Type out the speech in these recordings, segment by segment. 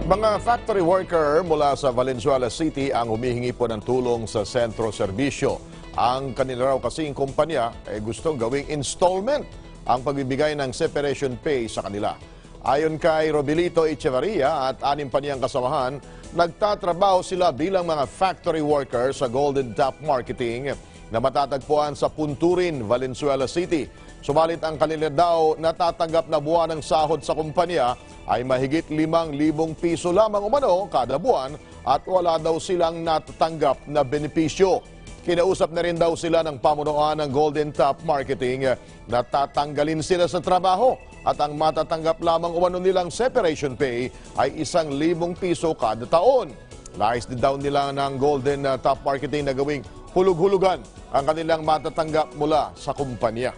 Mga factory worker mula sa Valenzuela City ang humihingi po ng tulong sa sentro serbisyo. Ang kanila raw kasing kumpanya ay gustong gawing installment ang pagbibigay ng separation pay sa kanila. Ayon kay Robilito Echevarria at anim pa niyang kasamahan, nagtatrabaho sila bilang mga factory worker sa Golden Tap Marketing na matatagpuan sa Punturin, Valenzuela City. Subalit ang kanila daw natatanggap na buwan ng sahod sa kumpanya ay mahigit 5,000 piso lamang umano kada buwan at wala daw silang natatanggap na benepisyo. Kinausap na rin daw sila ng pamunuan ng Golden Tap Marketing na tatanggalin sila sa trabaho at ang matatanggap lamang umano nilang separation pay ay 1,000 piso kada taon. Nais din daw nila ng Golden Tap Marketing na gawing hulug-hulugan ang kanilang matatanggap mula sa kumpanya.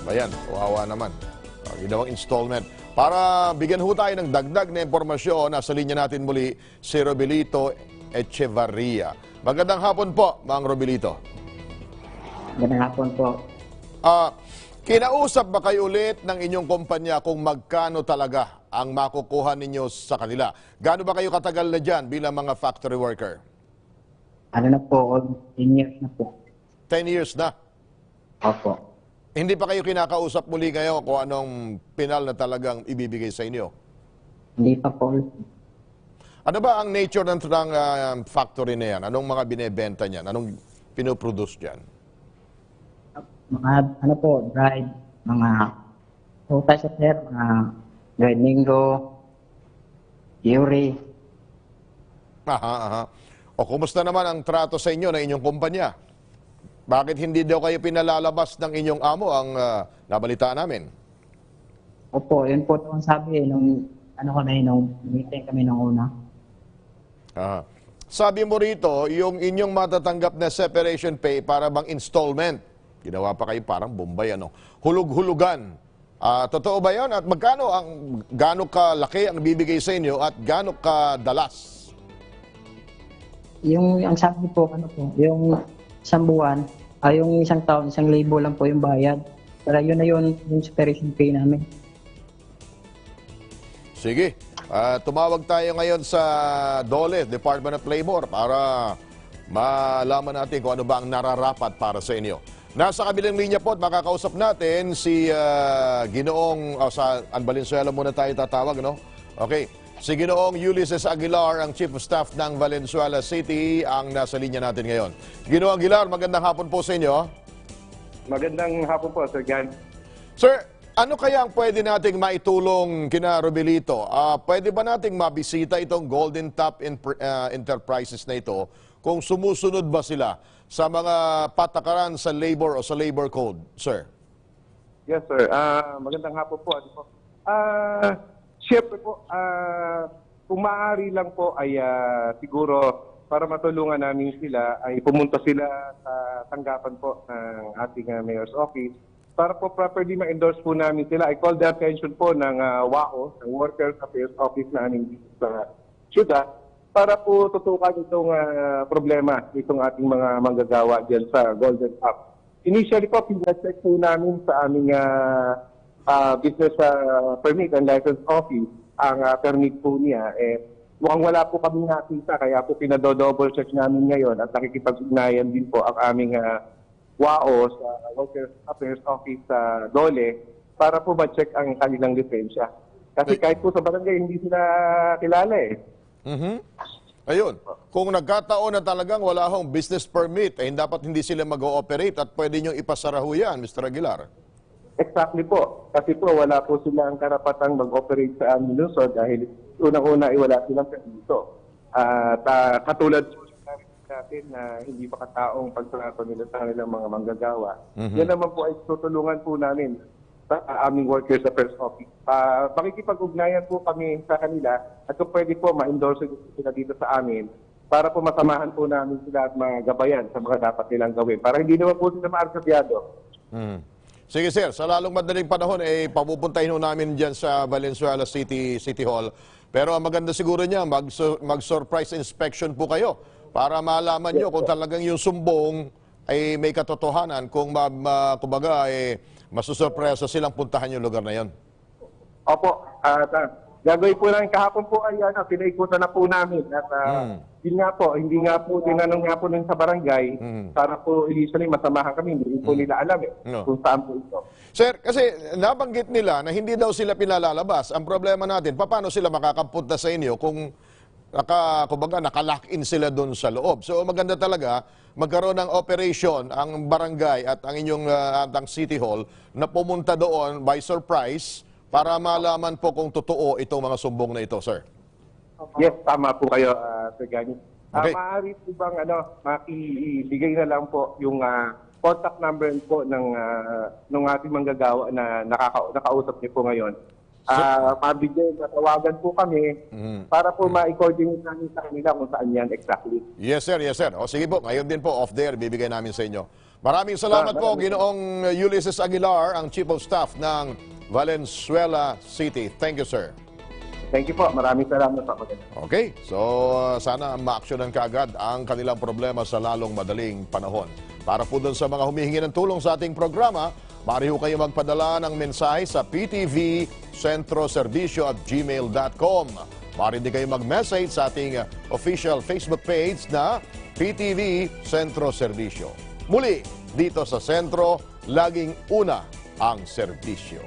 Ayan, kawawa naman. Ginawang installment. Para bigyan ho tayo ng dagdag na impormasyon, nasa linya natin muli si Robilito Echevarria. Magandang hapon po, Mang Robilito. Magandang hapon po. Kinausap ba kayo ulit ng inyong kumpanya kung magkano talaga ang makukuha ninyo sa kanila? Gaano ba kayo katagal na dyan bilang mga factory worker? Ano na po, 10 years na po. 10 years na? Opo. Hindi pa kayo kinakausap muli ngayon kung anong pinal na talagang ibibigay sa inyo? Hindi pa po. Ano ba ang nature ng factory na yan? Anong mga binebenta niyan? Anong pinoproduce dyan? Mga ano po, dried, mga prutas at sir, mga dried mango, yuri. Aha. O kumusta naman ang trato sa inyo ng inyong kumpanya? Bakit hindi daw kayo pinalalabas ng inyong amo ang nabalitaan namin? Opo, yun po ang sabi nung ano ko na yun, nung meeting kami nung una. Aha. Sabi mo rito, yung inyong matatanggap na separation pay para bang installment. Ginawa pa kayo parang Bombay, ano? Hulug-hulugan. Totoo ba yan? At gaano kalaki ang bibigay sa inyo at gaano kadalas? Yung ang sabi po, ano po, yung isang buwan, yung isang taon, 1,000 lang po yung bayad. Pero yun na yung separation pay namin. Sige. Tumawag tayo ngayon sa DOLE, Department of Labor, para malaman natin kung ano ba ang nararapat para sa inyo. Nasa kabilang linya po at makakausap natin si Ginoong, sa Valenzuela muna tayo tatawag, no? Okay. Si Ginoong Ulysses Aguilar, ang Chief of Staff ng Valenzuela City, ang nasa linya natin ngayon. Ginoong Aguilar, magandang hapon po sa inyo. Magandang hapon po, Sir Jan. Sir, ano kaya ang pwede nating maitulong kina Robilito? Pwede ba nating mabisita itong Golden Tap Enterprises na ito kung sumusunod ba sila sa mga patakaran sa labor o sa labor code, sir? Yes, sir. Magandang hapon po. Siyempre po, kung maaari lang po ay siguro para matulungan namin sila ay pumunta sila sa tanggapan po ng ating mayor's office para po properly ma-endorse po namin sila. I call the attention po ng WAO, ng Workers Affairs Office na aming sa syudad, para po tutukan itong problema itong ating mga manggagawa dyan sa Golden Tap. Initially po, pina-check po namin sa aming business permit and license office ang permit po niya. Mukhang wala po kami nakita, kaya po pinado-double check namin ngayon at nakikipag-ugnayan din po ang aming WAO sa Workers Affairs Office sa DOLE para po ma-check ang kanilang lisensya. Kasi kahit po sa barangay, hindi sila kilala eh. Ayun, kung nagkataon na talagang wala hong business permit, dapat hindi sila mag-ooperate at pwede nyo ipasaraho yan, Mr. Aguilar. Exactly po. Kasi po wala po sila ang karapatang mag-operate sa aming lungsod dahil unang-una ay wala silang permiso. Katulad natin na hindi makataong pagtrato nila sa kanilang mga manggagawa. Yan naman po ay tutulungan po namin sa aming Workers Affairs Office. Makikipag-ugnayan po kami sa kanila at kung pwede po ma-endorse sila dito sa amin para po masamahan po namin sila at magabayan sa mga dapat nilang gawin. Para hindi naman po sila maarkabyado. Sige sir, sa lalong madaling panahon, papupuntahin ho namin dyan sa Valenzuela City Hall. Pero ang maganda siguro niya, mag-surprise inspection po kayo para malaman nyo kung talagang yung sumbong ay may katotohanan, kung kumbaga masusurpresa silang puntahan yung lugar na yon. Opo, gagawin po namin kahapon po ay pinaikutan na po namin at yun nga po, hindi nga po tinanong nga po nun sa barangay para po usually masamahan kami, hindi po nila alam kung saan po ito. Sir, kasi nabanggit nila na hindi daw sila pinalalabas. Ang problema natin, paano sila makakapunta sa inyo kung kumbaga nakalock-in sila doon sa loob. So maganda talaga magkaroon ng operation ang barangay at ang inyong ang City Hall na pumunta doon by surprise para malaman po kung totoo itong mga sumbong na ito, sir. Yes, tama po kayo, Sir Gani. Okay. Maaari po bang makibigay na lang po yung contact number po ng ating manggagawa na nakausap niyo po ngayon. Mabigay, matawagan po kami para po ma-coordinate namin sa kanila kung saan yan exactly. Yes, sir. Yes, sir. O sige po, ngayon din po, off there, bibigay namin sa inyo. Maraming salamat po, Ginoong Ulysses Aguilar, ang Chief of Staff ng Valenzuela City. Thank you, sir. Thank you po. Maraming salamat po. Okay, so sana ma-actionan kaagad ang kanilang problema sa lalong madaling panahon. Para po dun sa mga humihingi ng tulong sa ating programa, maaari ho kayo magpadala ng mensahe sa ptvcentroservicio@gmail.com. Maaari din kayo mag-message sa ating official Facebook page na PTV Centro Servicio. Muli, dito sa Sentro, laging una ang serbisyo.